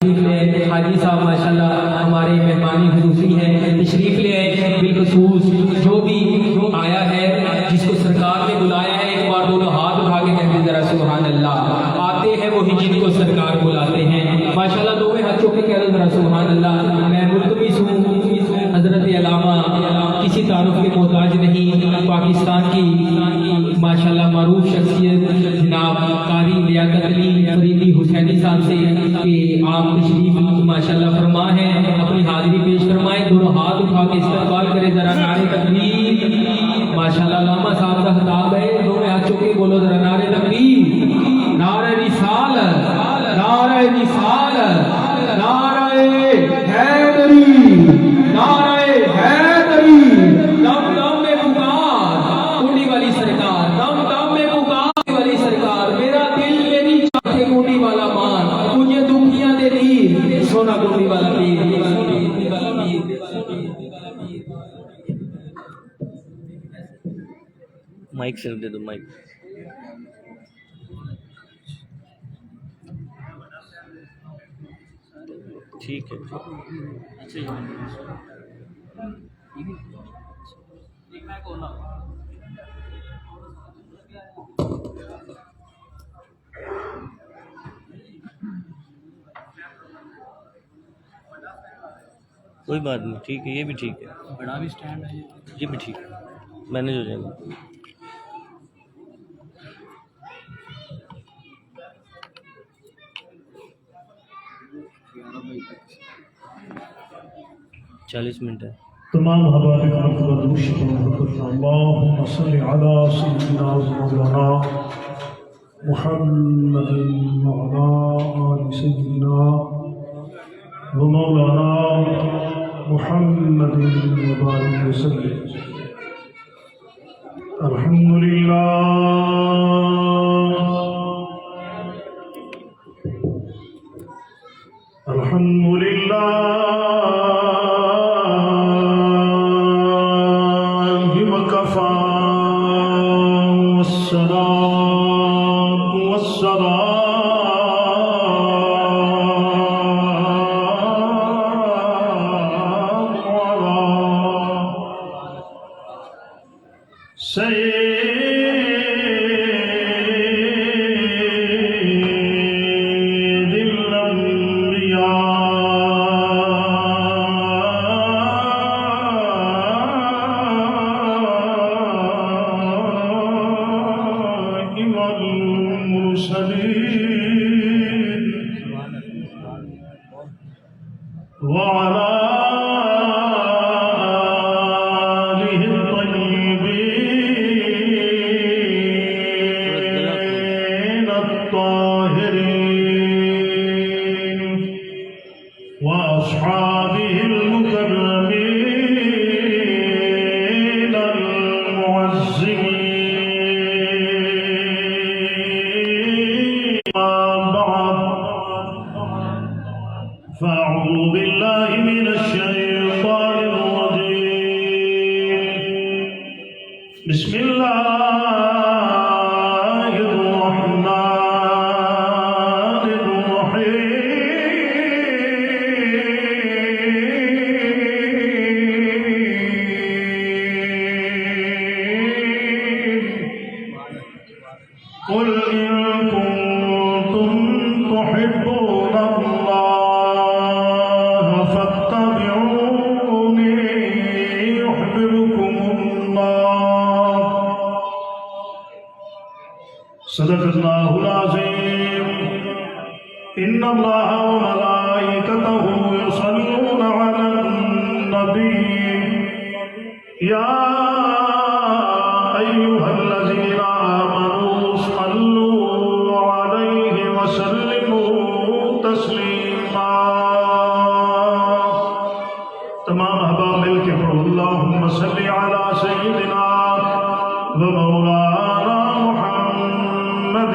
حاجی صاحب ماشاءاللہ ہمارے مہمانی خصوصی ہیں، تشریف لے آئے، بالخصوص جو بھی آیا ہے جس کو سرکار نے بلایا ہے، ایک بار دونوں ہاتھ اٹھا کے کہتے ذرا سبحان اللہ۔ آتے ہیں وہی جن کو سرکار بلاتے ہیں، ماشاءاللہ دو ہاتھ چوک کے کہہ دو ذرا سبحان اللہ۔ میں ملتمس ہوں حضرت علامہ کسی تعارف کے محتاج نہیں، پاکستان کی ماشاءاللہ معروف شخصیت جناب قاری لیاقت علی فریدی حسینی صاحب سے کہ آپ تشریف ماشاءاللہ فرما ہے، اپنی حاضری پیش فرمائیں، دونوں ہاتھ اٹھا کے استقبال کرے ذرا نعرے تکبیر۔ ماشاءاللہ علامہ صاحب کا خطاب ہے، دونوں ہاتھ چوکے بولو ذرا نعرے تکبیر، نعرہ رسالت، نعرہ رسالت، نعرہ حیدری، نعرہ حیدری، دم دم میں پکار کنڈی والی سرکار، دم دم میں پکار والی سرکار، میرا دل میری چاہتے کنڈی والا مان، مجھے دکھیاں دے دی سونا کنڈی والا پیر۔ مائک صرف دے دو، مائک۔ ٹھیک ہے، کوئی بات نہیں، ٹھیک ہے، یہ بھی ٹھیک ہے، بڑا بھی سٹینڈ ہے، یہ بھی ٹھیک ہے، مینیج ہو جائے گا۔ چالیس منٹ ہے۔ تمام حبائب کا مرتبہ درود شریف محبت اللہم صلی علی سیدنا و مولانا محمد وعلی آل سیدنا و مولانا محمد وبارک وسلم۔ الحمدللہ الحمدللہ فأعوذ بالله من الشيطان الرجيم بسم الله الرحمن الرحيم قل إن كنتم تحبون الله فاتبعوني يحببكم الله صدق الله العظيم إن الله وملائكته يصلون على النبي يا أيها الذين آمنوا صلوا عليه وسلموا تسليما۔ تمام احباب مل کے پڑھو اللہم صلی علی سیدنا و مولانا محمد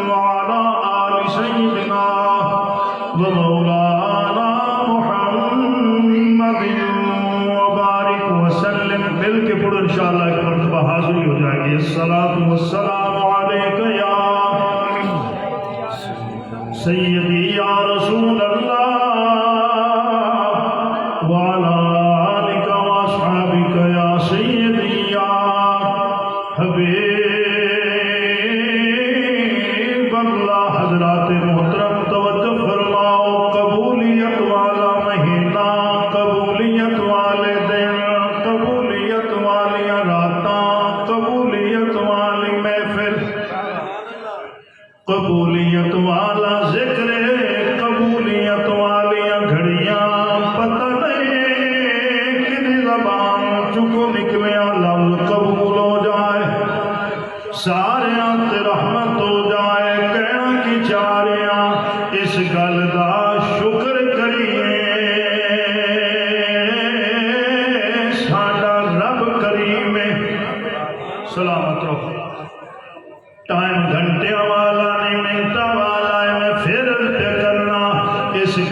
وعلی آل سیدنا و مولانا محمد وبارک وسلم۔ مل کے پڑھو انشاءاللہ ایک مرتبہ حاضری ہو جائے گی۔ الصلاۃ والسلام علیک یا سیدی یا رسول اللہ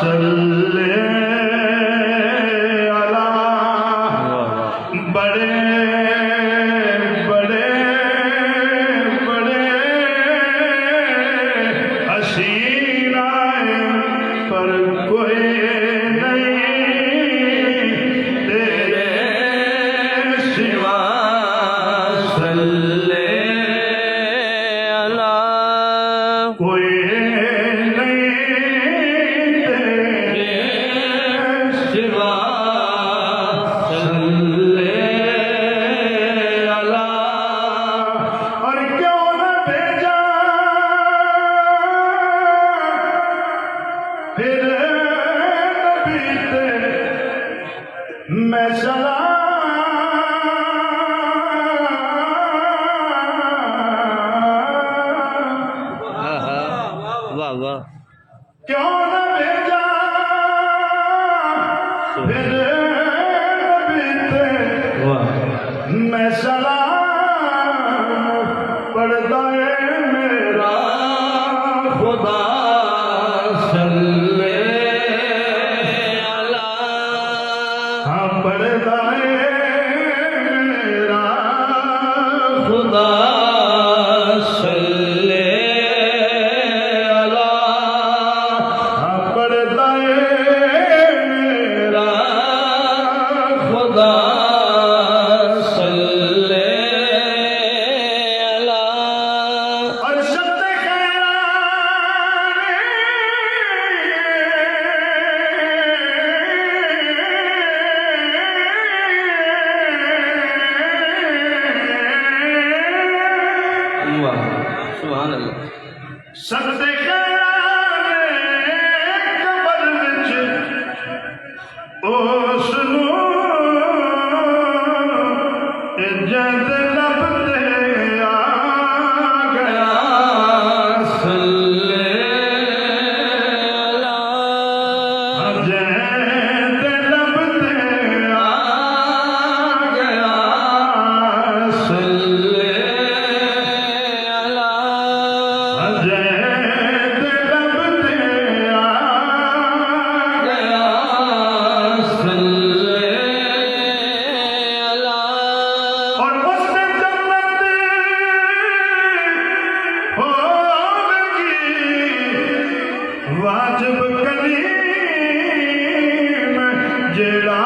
صلی علی بڑے بڑے بڑے حسین آئے پر کوئی نہیں تیرے سوا صلی علی کوئی نہیں تیرے سوا صلی علی اور کیوں نہ بھیجا پھر نبی تیرے میں واہ واہ کیوں نہ بھیجا پھر نبی تیرے واہ میں سلام پڑھتا ہے میرا خدا صلی علی ہاں پڑھتا ہے میرا خدا صلی علی ہاں پڑھتا ہے میرا خدا صلی علی اور شب واہ سبحان اللہ سب قبر وچ اس نو جد لب تے آ گیا صلی علی جد لب تے آ گیا صلی علی جد لب تے آ گیا صلی علی اور اس میں جنت ہوگی واجب کریم جڑا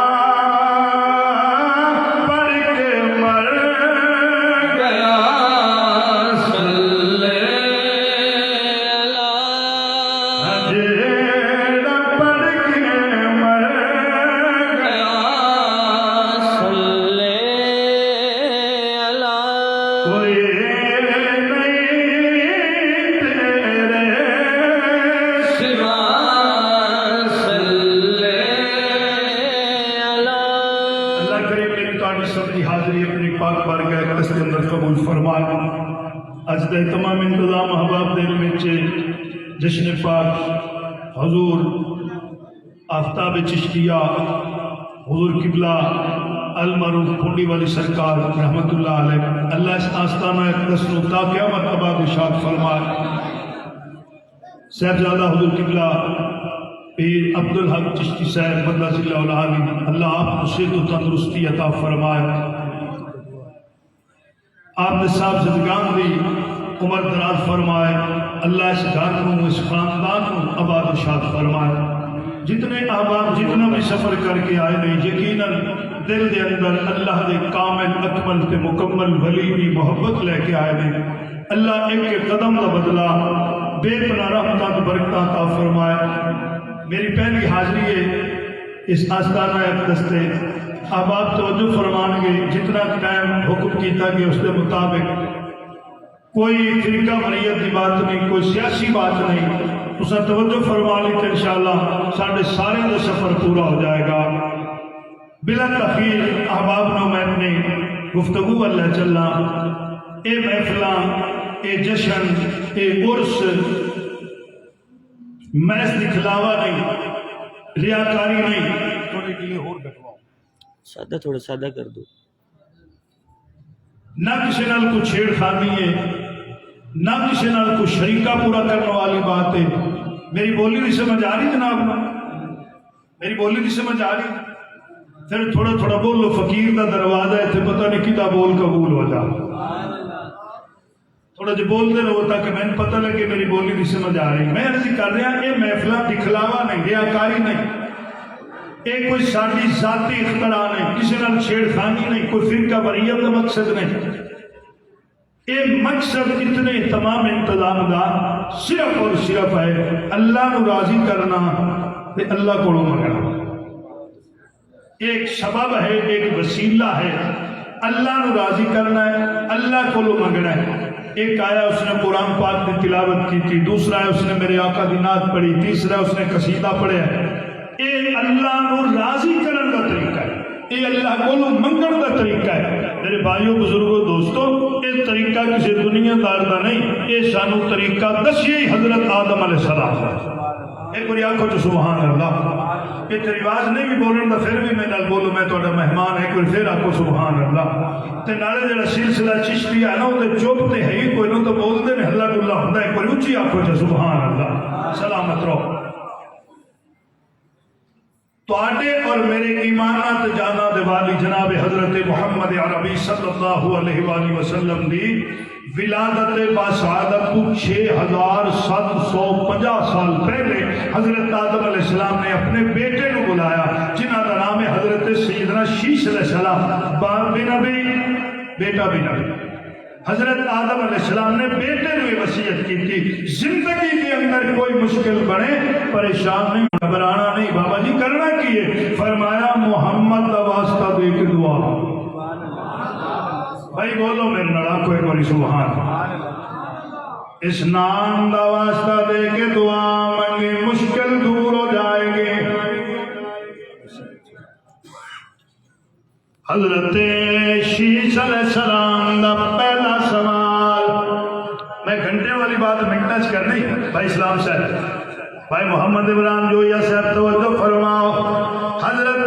پڑھ کے مر گیا صلی علی جڑا پڑھ کے مر گیا صلی علی کوئی نہیں تیرے سوا صلی علی اللہ کریم میری تاری سب کی حاضری اپنی پاک بارگاہ اقدس کے اندر قبول فرمائے اج دے تمام انتظام احباب دل وچ جشن پاک حضور آفتاب چشتیہ حضور قبلہ المعروف پھنڈی والی سرکار رحمت اللہ علیہ اللہ اس آستانہ اقدس نو تا قیامت آباد ارشاد فرمائے صاحبزادہ حضور قبلہ پیر عبدالحق چشتی صاحب مدرس اللہ العالی اللہ آپ کو صحت و تندرستی عطا فرمائے آپ نے صاحب زندگان دی عمر دراز فرمائے اللہ اس گھر کو اس خاندان کو آباد و شاد فرمائے جتنے احباب جتنا بھی سفر کر کے آئے نہیں یقیناً دل دے اندر اللہ دے کامل اکمل تے مکمل ولی بھی محبت لے کے آئے نہیں اللہ ایک ایک قدم کا بدلہ بے پناہ رحمتات برکتہ عطا فرمائے میری پہلی حاضری ہے اس آستانہ اقدس تے احباب توجہ فرمان گے جتنا ٹائم حکم کیتا گیا اس کے مطابق کوئی فرقہ وریت کی بات نہیں کوئی سیاسی بات نہیں اسے توجہ فرما لی تو انشاءاللہ سارے سارے کا سفر پورا ہو جائے گا بلا تخیر احباب نو میں اپنی گفتگو اللہ چلنا اے محفلاں اے جشن اے عرس محض دکھلاوا نہیں ریاکاری نہیں تھوڑے کے اور بٹواؤ سادہ تھوڑا سادہ کر دو نہ کسی نال کو چھیڑ خانی ہے نہ کسی نال کو شریکہ پورا کرنے والی بات ہے میری بولی نہیں سمجھ آ رہی جناب میری بولی نہیں سمجھ آ رہی؟ پھر تھوڑا تھوڑا بولو، فقیر کا دروازہ ہے، پتہ نہیں کتا بول قبول ہو جا، تھوڑا جو بولتے رہو تاکہ میں نے پتہ لگے میری بولی نہیں سمجھ آ رہی۔ میں عرض کر رہا یہ محفلہ دکھلاوا نہیں، ریاکاری نہیں، یہ کوئی ساری ذاتی اختراع نہیں، کسی نال چھیڑخانی نہیں، کوئی فرقہ واریت کا مقصد نہیں، یہ مقصد اتنے تمام انتظام دا صرف اور صرف ہے اللہ نو راضی کرنا تے اللہ کو منگنا۔ ایک سبب ہے، ایک وسیلہ ہے، اللہ نو راضی کرنا ہے، اللہ کو منگنا ہے۔ ایک آیا اس نے قرآن پاک کی تلاوت کی تھی، دوسرا ہے اس نے میرے آقا کی نعت پڑھی، تیسرا اس نے قصیدہ پڑھیا ہے۔ یہ اللہ نو راضی کرن کا طریقہ ہے، یہ اللہ کو منگن کا طریقہ ہے۔ میرے بھائیوں بزرگوں دوستوں، یہ طریقہ کسی دنیا دار کا نہیں، یہ سانو طریقہ دسیے حضرت آدم علیہ السلام ہے۔ ایک بار آنکھوں تو سبحان اللہ، یہ رواج نہیں بھی بولن دا، پھر بھی میں نال بولو، میں تہاڈا مہمان ہے، کوئی پھر آکھو سبحان اللہ۔ تے نالے جڑا سلسلہ چشتیہ ہے نا، وہ تے چپ تے ہے ہی کوئی نہ، تو بولدے نے ہلا گلا ہوندا ہے، کوئی اونچی آکھو جو سبحان اللہ، سلامت رہو۔ تواڈے اور میرے ایمانات جانا دے والی جناب حضرت محمد عربی صلی اللہ علیہ وآلہ وسلم دی ولادت باسعادت 6750 سال پہلے حضرت آدم علیہ السلام نے اپنے بیٹے کو بلایا، جنہ کا نام ہے حضرت سیدنا شیش علیہ السلام، باپ بھی نبی بیٹا بھی نبی۔ حضرت آدم علیہ السلام نے بیٹے نے وصیت کی تھی، زندگی کے اندر کوئی مشکل بنے پریشان نہیں، گھبرانا نہیں، بابا جی کرنا کیے، فرمایا محمد کا واسطہ دے کے دعا۔ بھائی بولو میرے نڑا کوئی بولی سبحان، اس نام کا واسطہ دے کے دعا مانگے، مشکل دور ہو جائے گی۔ حضرت شیش علیہ السلام دا پہلا سوال، میں گھنٹے والی بات منٹس کرنی، بھائی اسلام صاحب، بھائی محمد ابراہیم جویا صاحب توجہ فرماؤ۔ حضرت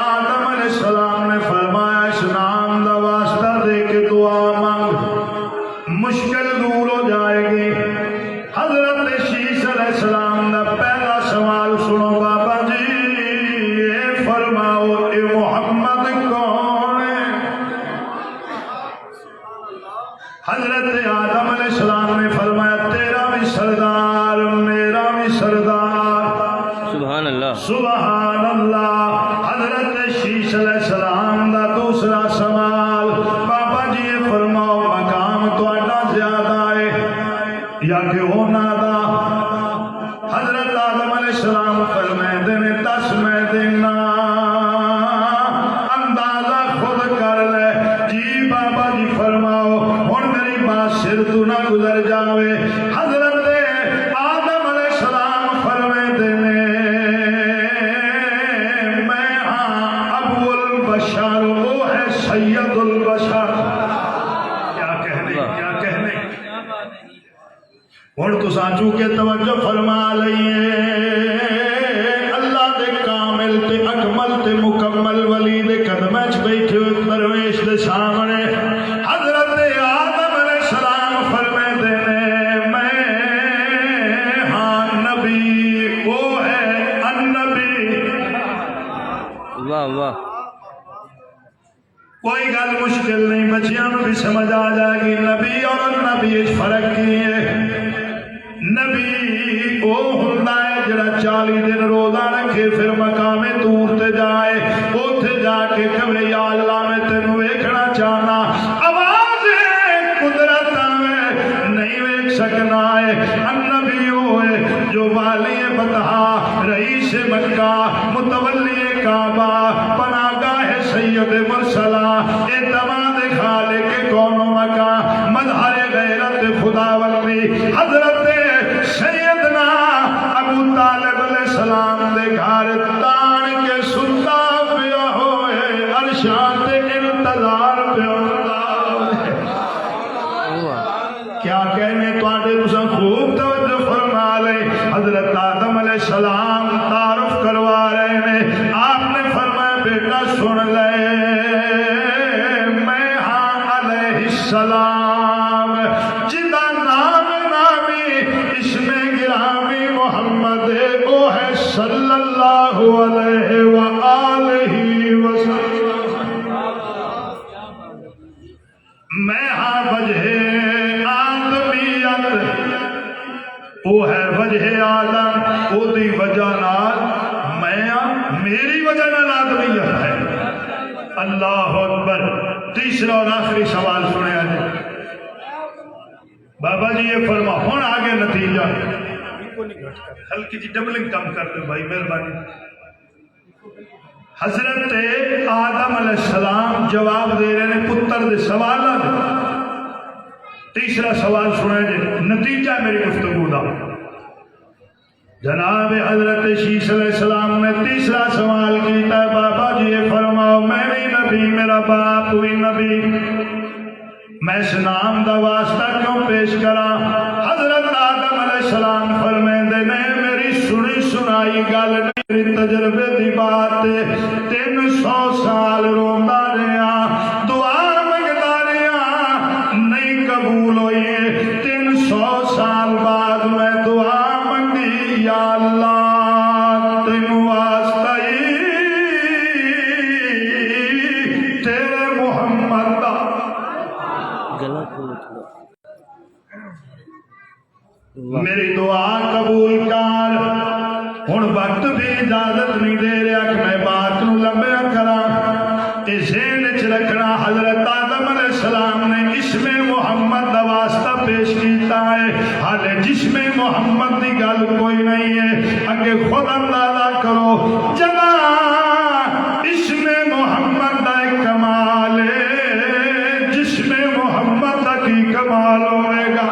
آدم علیہ السلام نے فرمایا اس نام دا واسطہ دے کے دعا مانگ، مشکل دور ہو جائے گی۔ حضرت شیش علیہ السلام دا پہلا سوال سنو بابا جی، فرماؤ اے محمد کون ہے؟ حضرت آدم علیہ السلام نے فرمایا تیرا بھی سردار میرا بھی سردار، سبحان اللہ سبحان اللہ۔ حضرت شیش علیہ السلام دا دوسرا سوال، بابا جی فرماؤ مقام تہاڈا زیادہ ہے یا کہ ہونا دا؟ حضرت آدم علیہ السلام فرمائے دینے 10 میں دینا، اندازہ خود کر لے۔ جی بابا جی فرماؤ، اور میری بات سر تو نہ گزر جاوے۔ حضرت آدم علیہ السلام فرمائے دینے میں ہاں ابو البشر، وہ ہے سید البشر۔ کیا کہنے کیا کہنے، اور تو سانچو کے توجہ فرما لئیے، اللہ دے کامل تے اکمل تے مکمل ولی دے قدمچ بیٹھے ہوئے درویش دے سامنے حضرت آدم علیہ السلام فرمائے دینے میں ہاں نبی، وہ ہے النبی۔ واہ واہ، کوئی گل مشکل نہیں، بچیاں بھی سمجھ آ جائے گی۔ نبی اور النبی فرق کی ہے؟ نبی وہ ہوتا ہے جڑا 40 دن روزہ رکھے، پھر مقام طور تے جائے، اوتھے جا کے کہے یا اللہ میں تینوں ویکھنا چاہنا، آواز قدرت میں نہیں ویکھ سکنا ہے۔ النبی وہ ہے جو والی بطحا، رئیس مکہ، متولی کعبہ، پناہگاہ سید مرسلہ، اعتماد خالق کون و مکہ، مظہر غیرت خداوندی، حضرت سیدنا ابو طالب علیہ السلام دے گھر تان کے ستا پیا ہوئے، عرشاں تے انتظار پیا ہوئے۔ کیا کہنے تواڈے تساں خوب توجہ فرما لے۔ حضرت آدم علیہ السلام تعارف کروا رہے ہیں، آپ نے فرمایا بیٹا سن لے، میں ہاں علیہ السلام، جدا نام نامی اس میں گرامی محمد دے او ہے صلی اللہ علیہ وآلہ وسلم میں ہاں وجہ آدمیت او ہے وجہ آدم او دی وجہ نال میں میری وجہ نال آدمیت ہے اللہ اکبر تیسرا اور آخری سوال سنے آجے بابا جی یہ فرما ہون آگے نتیجہ ہلکی جی ڈبلنگ کم کر دو بھائی مہربانی حضرت آدم علیہ السلام جواب دے رہے ہیں پتر دے سوالات تیسرا سوال سنے جے نتیجہ میری گفتگو دا جناب حضرت شیش علیہ السلام نے تیسرا سوال کیتا ہے بابا جی یہ فرماؤ میں بھی نبی میرا باپ بھی نبی میں اس نام دا واسطہ کیوں پیش کرا حضرت آدم علیہ السلام فرمیندے نے میری سنی سنائی گل میری تجربے دی بات 300 سال روندا رہا دعا منگدا رہا نہیں قبول ہوئی 300 سال بعد میں دعا منگی یا اللہ تینوں واسطہ تیرے محمد دا گلا کھولو تھوڑا میری دعا قبول کر ہن وقت بھی اجازت نہیں دے رہا کہ میں بات نو لمبا کراں تے ذہن وچ رکھنا حضرت آدم علیہ السلام نے اسم محمد دا واسطہ پیش کیتا ہے حالے جسم محمد دی گل کوئی نہیں ہے اگے خود اندازہ کرو جنا اسم محمد دا ایک کمال ہے جسم محمد دا کی کمال ہوئے گا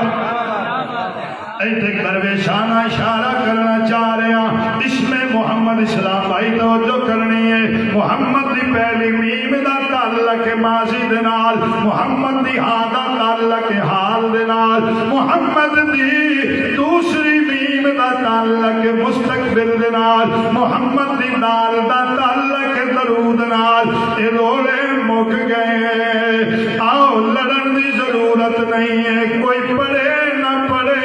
ایتھے درویشانہ اشارہ کرنا چاہ رہے ہیں اسم محمد اسلام بھائی توجہ کرنی ہے محمد دی پہلی میم دا تعلق ماضی دے نال محمد دی ہاں دا تعلق حال دے نال محمد دی دوسری میم دا تعلق مستقبل دے نال محمد دی دال دا تعلق درود نال اے رولے مک گئے آؤ لڑن دی ضرورت نہیں ہے کوئی پڑھے نہ پڑھے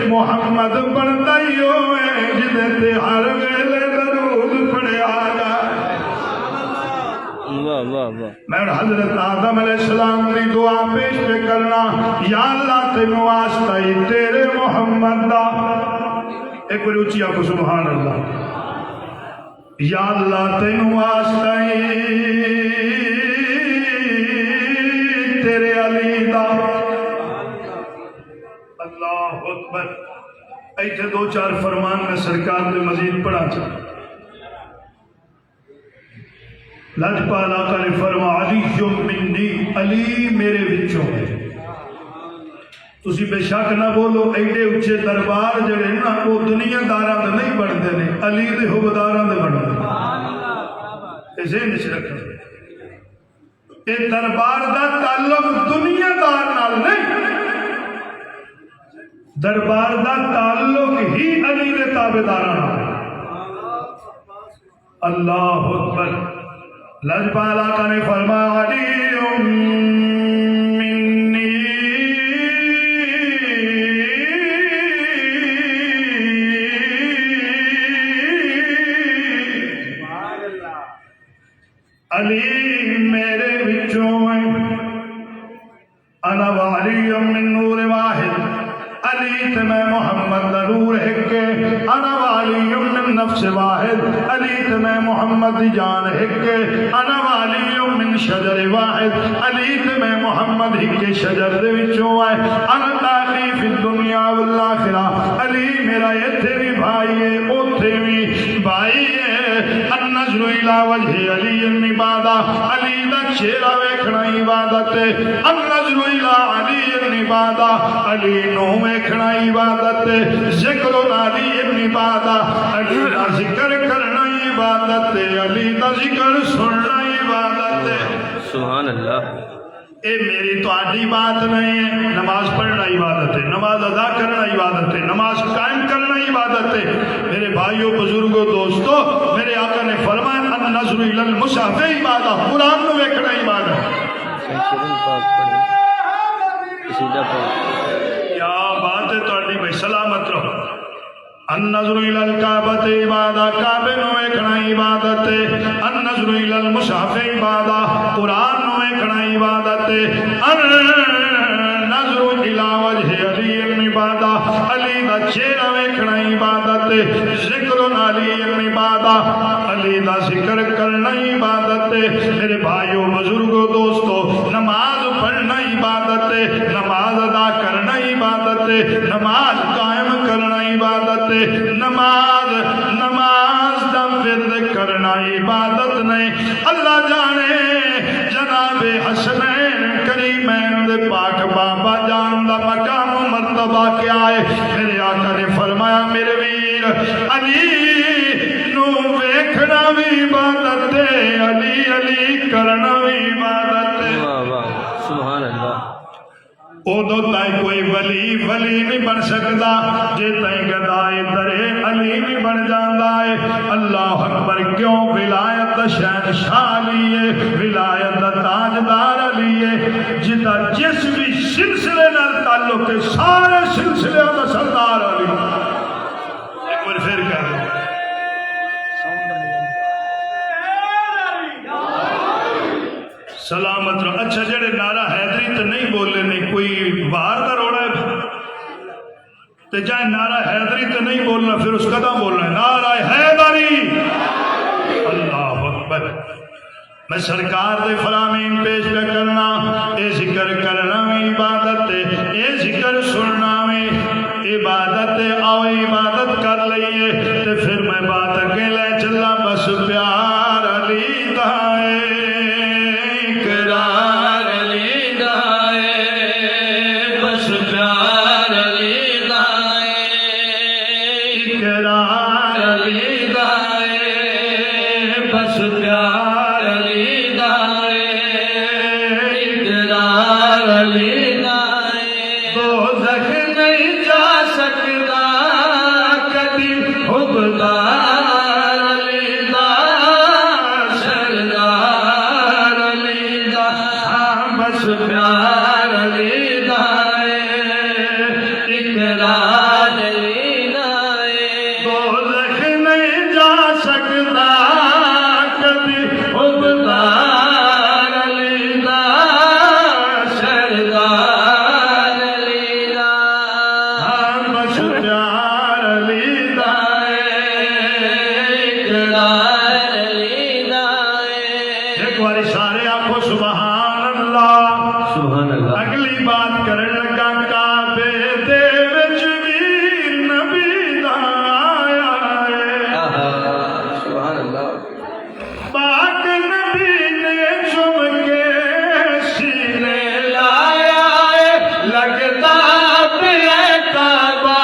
محمد بنتا ہی ہوئے جدے تے ہر ویلے درود پڑھے آگا واہ واہ واہ میں حضرت آدم علیہ السلام کی دعا پیش پہ کرنا یا اللہ تینوں واسطہ ہی تیرے محمد دا ایک بار اونچی آکو سبحان اللہ یا اللہ تینوں واسطہ ہی تیرے علی دا اللہ اکبر ایتھے 2-4 فرمان میں سرکار نے مزید پڑھا چاہتا لجپال آقا نے فرما علی منی علی میرے وچوں ہے تسی بے شک نہ بولو ایڈے اچھے دربار جڑے نا وہ دنیا داراں دے نہیں بنتے نے علی دے حبداراں دے بنتے اے ذہن وچ رکھو اے دربار دا تعلق دنیا دار نال نہیں دربار دا تعلق ہی علی دے تابعداراں نال اللہ اکبر لجپال آقا نے فرمایا علی منی علی میرے وچوں انا وعلی من نور واحد علی تے میں محمد دا نور ایک انا وعلی من نفس واحد علی تے میں محمد دی جان ایک انا وعلی من شجر واحد علی تے میں محمد ہی کے شجر دے وچوں ہے انا تاخی فی الدنیا والآخرہ علی میرا ایتھے بھی بھائی ہے اوتھے بھی بھائی ہے النظر الى وجہ علی عبادہ علی دا چہرہ ویکھنا عبادت ہے النظر الى علی عبادہ علی نو ویکھنا عبادت ہے ذکر علی عبادہ علی دا ذکر کرنا عبادت ہے علی دا ذکر سننا عبادت ہے سبحان اللہ اے میری تو آدھی بات نہیں ہے نماز پڑھنا عبادت ہے نماز ادا کرنا عبادت ہے نماز قائم کرنا عبادت ہے میرے بھائیوں بزرگوں دوستوں میرے آقا نے فرمایا النظر الی المصحف عبادت قرآن میں ویکھنا عبادت شرن پاک پڑھیں قصیدہ پڑھیں کیا بات ہے تو بھائی سلامت رہو النظر الى الكعبة عبادة کعبے نو ویکھنا عبادت ہے النظر الى المصحف عبادة قرآن نو ویکھنا عبادت ہے النظر الى وجه علی عبادة علی دا چہرہ ویکھنا عبادت ہے ذکر علی عبادة علی دا ذکر کرنا عبادت ہے میرے بھائیوں بزرگوں دوستو نماز پڑھنا عبادت ہے نماز ادا کرنا عبادت ہے نماز قائم کرنا عبادت ہے نماز دا ورد کرنا عبادت نہیں اللہ جانے جناب حسنین کریمین دے پاک بابا جان دا مقام و مرتبہ کیا ہے میرے آقا نے فرمایا میرے ویر علی نو ویکھنا بھی عبادت ہے علی علی کرنا بھی عبادت ہے واہ واہ سبحان اللہ ادو تائیں کوئی ولی نہیں بن سکتا جے تائیں گدائے درے علی نہیں بن جاندہ ہے اللہ اکبر کیوں ولایت شہنشاہ لیے ولایت تاجدار لیے جتا جس بھی سلسلے نال تعلق ہے سارے سلسلے دا سردار علی ایک بار پھر کہہ دو سلامت رہو اچھا جڑے نعرہ حیدری تو نہیں بولے نہیں کوئی باہر کا روڑا ہے تو جائے نعرہ حیدری تو نہیں بولنا پھر اس کا بولنا ہے نعرہ حیدری اللہ اکبر میں سرکار دے فرامین پیش پہ کرنا اے ذکر کرنا میں عبادت ہے اے ذکر سننا میں عبادت ہے آؤ عبادت کر لئیے تو پھر میں بات اگے لے چلا بس پیار علی دائے اگلی بات کرن لگا کعبے دے وچ ویر نبی دا آیا ہے سبحان اللہ پاک نبی نے چم کے سینے لایا ہے لگتا پہ کعبہ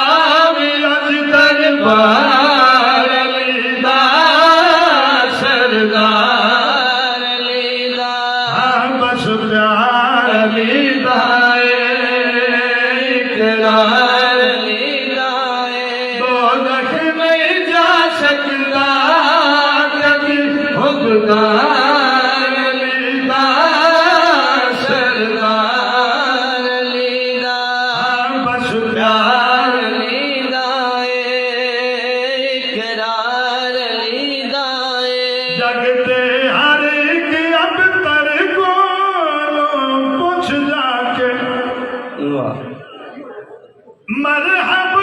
بھی اج دربار علی دا سردار علی دا بس پیار علی دائے اقرار علی دائے دوزخ نہیں جا سکتا کبھی حقدار علی دا سردار علی دا بس پیار علی دائے اقرار علی دائے جگتے ہر ایک اب تر پوچھ جا کے مرحب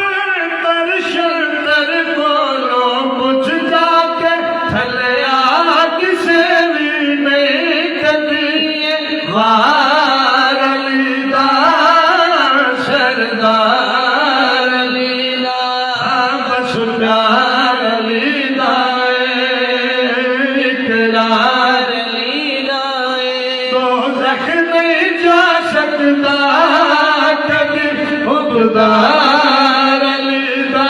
ترشن تر کولوں پوچھ جا کے تھلیا کسے بھی نہیں کبھی غار علی دا سردار علی دا بس پیار علی دا اقرار علی دا دوزخ نہیں جا سکتا کبھی حقدار علی دا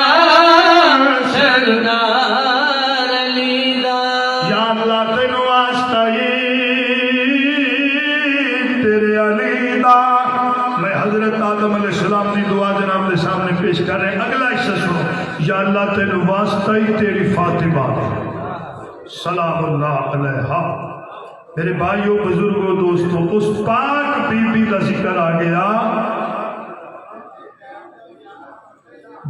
سردار علی دا یا اللہ تینو واسطہ تیرے علی دا میں حضرت آدم علیہ السلام نے دعا جناب کے سامنے پیش کر رہے ہیں اگلا حصہ سنو یا اللہ تینو واسطہ تیری فاطمہ سلام اللہ علیہا میرے بھائیوں بزرگوں دوستوں اس پاک بی بی کا ذکر آ گیا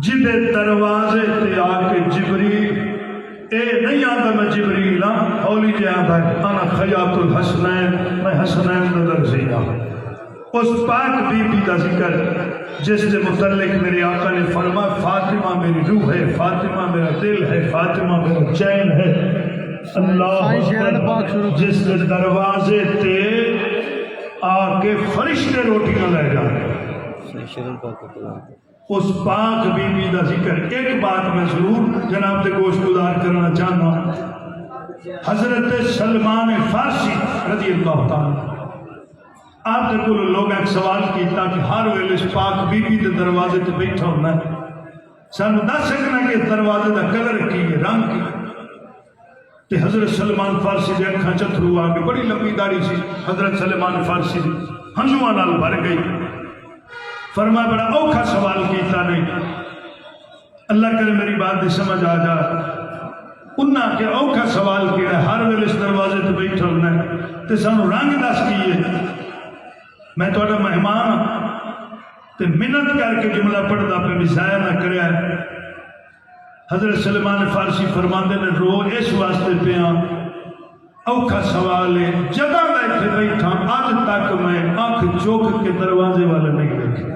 جدے دروازے تے آ کے جبریل اے نہیں آتا میں جبریل ہاں اولی جے آتا ہے انا خیاط الحسنین میں حسنین نظر زینا اس پاک بی بی دا ذکر جس کے متعلق میرے آقا نے فرمایا فاطمہ میری روح ہے، فاطمہ میرا دل ہے، فاطمہ میرا چین ہے۔ اللہ اکبر، جس کے دروازے تے آ کے فرشتے روٹیاں لے جاتے اس پاک بی بی دا ذکر۔ ایک بات میں ضرور جناب دے گوش گزار کرنا چاہنا، حضرت سلمان فارسی رضی اللہ تعالیٰ آپ نے کو لوگ ایک سوال کیتا کہ ہر ویلے اس پاک بی بی دے دروازے تے بیٹھا ہونا ہے، سانو دس سکنا کہ دروازے دا کلر کی ہے، رنگ کی؟ تے حضرت سلمان فارسی دے اکھاں چتھرو آ کے، بڑی لمبی داڑھی سی حضرت سلمان فارسی دی، ہنجواں نال بھر گئی۔ فرمایا بڑا اوکھا سوال کیتا نہیں، اللہ کرے میری بات دی سمجھ آ جا۔ انہاں کہ اوکھا سوال کیا ہے، ہر ویلے اس دروازے تے بیٹھا ہونا ہے تے سانو رنگ دس کیے، میں تھوڑا مہمان ہاں تے منت کر کے جملہ پڑھدا پہ بھی ضائع نہ کریا ہے۔ حضرت سلمان فارسی فرماندے نے رو اس واسطے پہ ہاں اوکھا سوال ہے، جگہ بیٹھے بیٹھا آج تک میں آنکھ چوک کے دروازے والے نہیں دیکھے،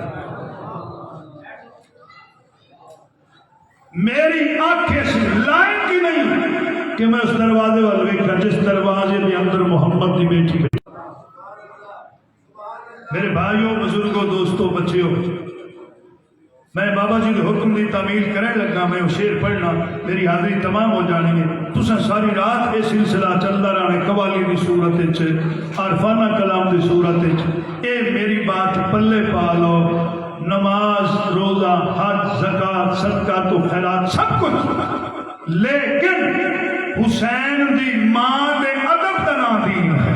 میری آنکھیں سے لائن کی نہیں کہ میں اس دروازے والے دیکھا جس دروازے کے اندر محمد کی بیٹی بیٹھی۔ میرے بھائیوں، بزرگوں، دوستوں، بچیوں، میں بابا جی کے حکم دی تعمیل کرنے لگا، میں وہ شعر پڑھنا میری حاضری تمام ہو جانی ہے۔ تساں ساری رات یہ سلسلہ چلتا رہنا، قوالی دی صورت عارفانہ کلام دی صورت، اے میری بات پلے پا لو، نماز، روزہ، حج، زکات، صدقہ تو خیرات سب کچھ، لیکن حسین دی ماں دے ادب دا نام دین ہے۔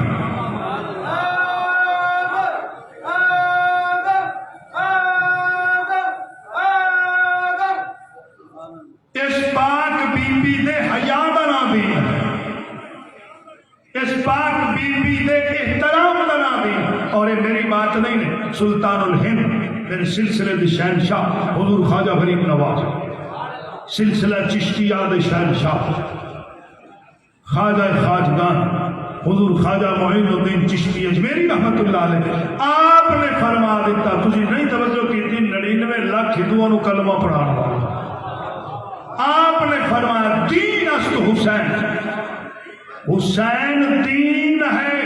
اس پاک بی بی دے حیا دا نام دین ہے، اس پاک بی بی دے احترام دا نام دین ہے۔ اور یہ میری بات نہیں ہے، سلطان الہند میرے سلسلے دی شہنشاہ حضور خواجہ غریب نواز، سلسلہ چشتیہ دے شہنشاہ خواجہ خواجگان حضور خواجہ معین الدین چشتی اجمیری رحمت اللہ علیہ، آپ نے فرما دیتا، تجھے نہیں توجہ کی تھی 99 لاکھ ہندوؤں کلمہ پڑھانا والا، آپ نے فرمایا دین است حسین، حسین دین ہے۔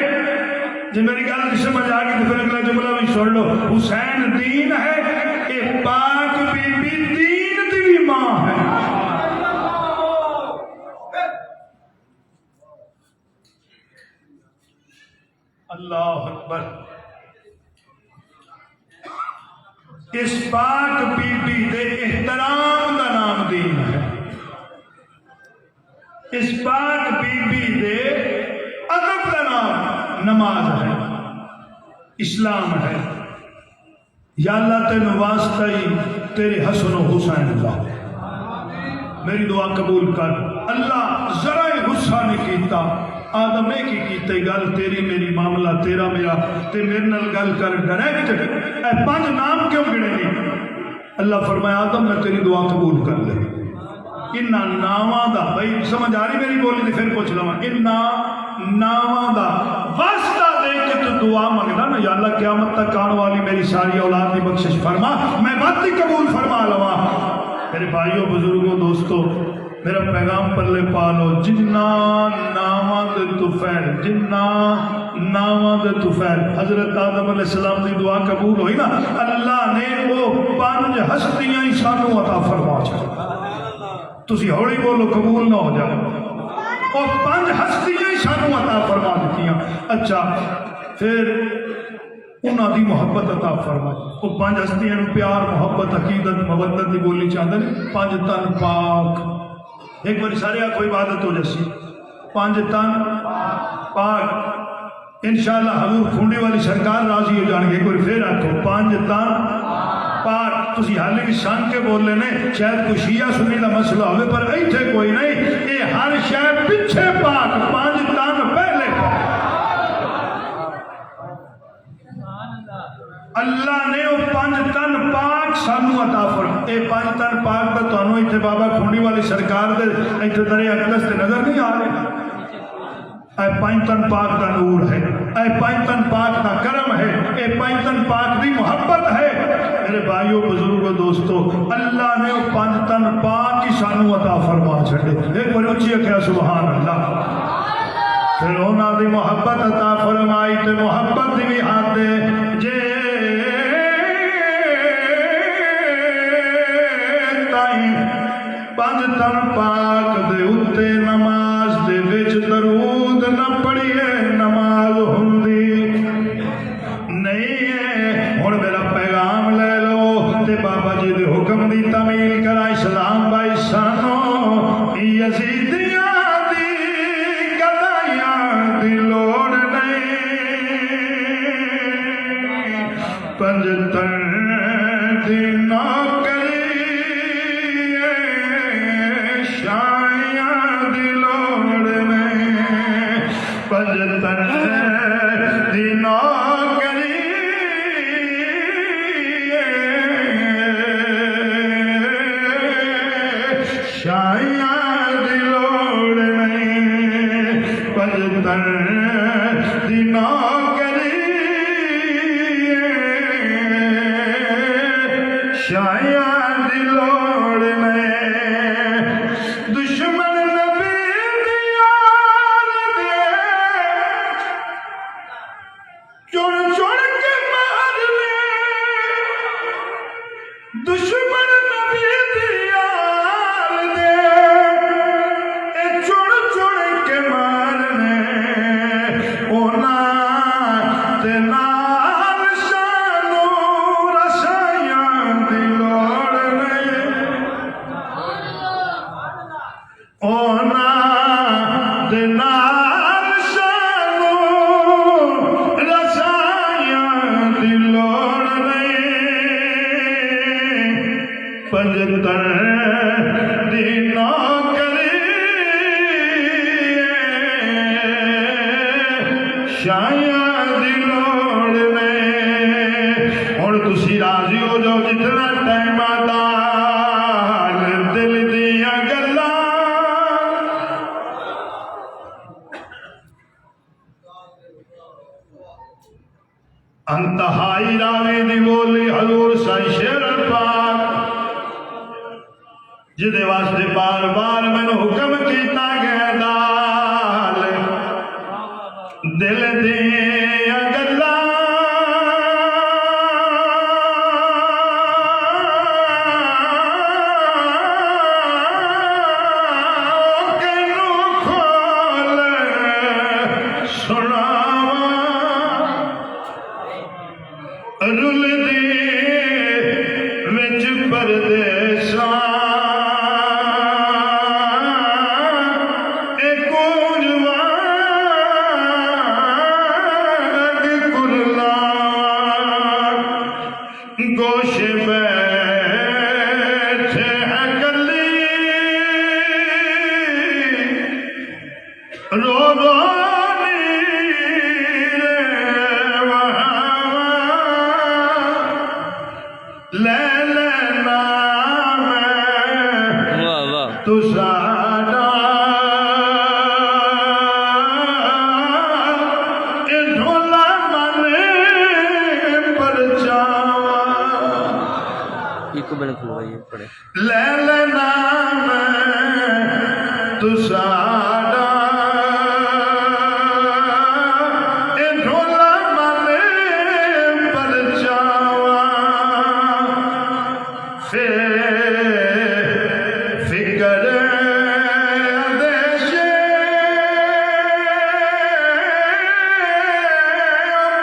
جی میری گل کی سمجھ آ گئی تو پھر اگلا جملہ بھی سن لو، حسین دین ہے، اے پاک بی بی دین دی ماں ہے۔ اللہ اکبر، اس پاک بی بی دے احترام دا نام دین ہے، اس پاک بی بی دے ادب دا نام نماز ہے، اسلام ہے۔ یا اللہ تینوں واسطہ ہی تیرے حسن و حسین اللہ، میری دعا قبول کر۔ اللہ ذرا غصہ نہیں کیتا، آدم ایک ہی کیتے گل تیری میری معاملہ تیرا میرا، تے میرے نال گل کر ڈائریکٹ، اے 5 نام کیوں گنے نہیں؟ اللہ فرمایا آدم میں تیری دعا قبول کر لے۔ انہاں ناواں دا، بھائی سمجھ آ رہی میری بولی دی؟ پھر پوچھ لواں، انہاں ناواں دا واسطہ دے کے تو دعا منگدا نا، یا اللہ قیامت تک آنے والی میری ساری اولاد دی بخشش فرما، میں بات ہی قبول فرما لواں۔ میرے بھائیوں، بزرگوں، دوستوں، میرا پیغام پلے پا لو، جنہ ناواں دے طفیل، جنہ ناواں دے طفیل، حضرت آدم علیہ السلام دی دعا قبول ہوئی نا، اللہ نے وہ 5 ہستیاں ہی سانو عطا فرما چھڑی۔ تسی ہوڑی بولو قبول نہ ہو جائے، وہ 5 ہستیاں ہی سانو عطا فرما دیتیاں۔ اچھا پھر انہاں دی محبت عطا فرمائی، وہ 5 ہستیاں پیار، محبت، عقیدت، مودت دی بولی چاہتے ہیں، 5 تن پاک۔ ایک بار سارے آپ کو عبادت ہو جیسی، 5 تن پاک۔ انشاءاللہ حضور کھونڈی والی سرکار راضی ہو جان گے، ایک بار پھر آکھو 5 تن پاک۔ تسی حالے بھی سان کے بول لینے، شاید کوئی شیعہ سنی دا مسئلہ ہوئے، پر ایتھے کوئی نہیں، اے ہر شاید پچھے پاک، 5 تن پہلے پاک۔ اللہ نے وہ 5 تن پاک سانو عطا فرمایا۔ یہ پانچ تن پاک کا تمہیں اتنے بابا کھونڈی والی سرکار دے اتنے درے اقدس تے نظر نہیں آ رہے اے پانچ تن پاک کا نور ہے اے پانچ تن پاک کا کرم ہے اے پانچ تن پاک دی محبت ہے میرے بھائیوں بزرگوں دوستو اللہ نے وہ پانچ تن پاک کی سانو عطا فرما چھڑے ایک بڑی اچھی کہا سبحان اللہ پھر انہاں دی محبت عطا فرمائی تے محبت دی بھی ہاتھ دے جے تائیں پانچ تن پاک دے اتے نماز دے وچ درود نہ پڑھیے نماز ہوندی نہیں ہے ہن میرا پیغام لے لو تے بابا جی دے حکم دی تعمیل کرا اسلام بھائی سانو یزیدیاں دی گدائیاں دی لوڑ نہیں پنج تن دی نوکری شایاں دی لوڑ نہیں پنج تن دی نوکری شایاں دی لوڑ نہیں پنج تن دی نوکری شایاں دی لوڑ نہیں دشمن نبی دی آل دے چڑ چڑ کے مار لے دشمن نبی دی آل دے اے چڑ چڑ کے مارنے اونا تے نال شانو رسائیاں دی لوڑ نہیں اونا تے نال شانو رسائیاں دی لوڑ نہیں پنج تن دی نوکری شایاں دی لوڑ نہیں ہن تسی راضی ہو جاؤ جتنا ٹائم آتا دل دیاں گلاں انتہائی راوی دی بولی حضور سائی شیر پاک جدے واسطے بار بار میں نے حکم کیتا گیا دال دل دیاں گلاں کینوں کھول سناواں رل دی وچ پردیساں اے کونجوان کلاں گوش بیٹھے ہیں گلی رو رو لے لینا میں واہ واہ تو ساڈا اے ڈھولا من پرچاواں ایک منٹ کھلوائیے پڑھے لے لینا میں تو ساڈا اے ڈھولا من پرچاواں فکر اندیشے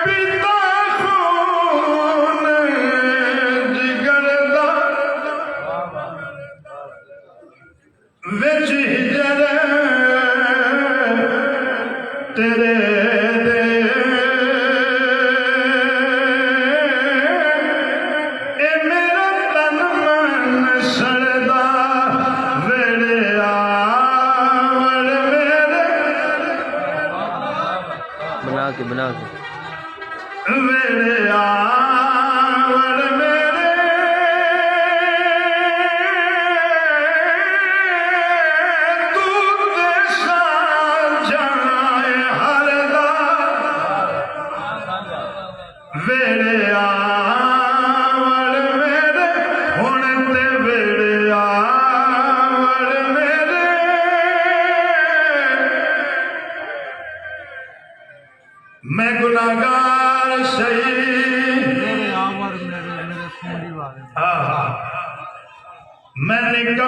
پیتا خون جگر دا وچ ہجر تیرے دے اے میرا تن من سڑدا ویڑے آور میرے بنا کے ویڑے آور میرے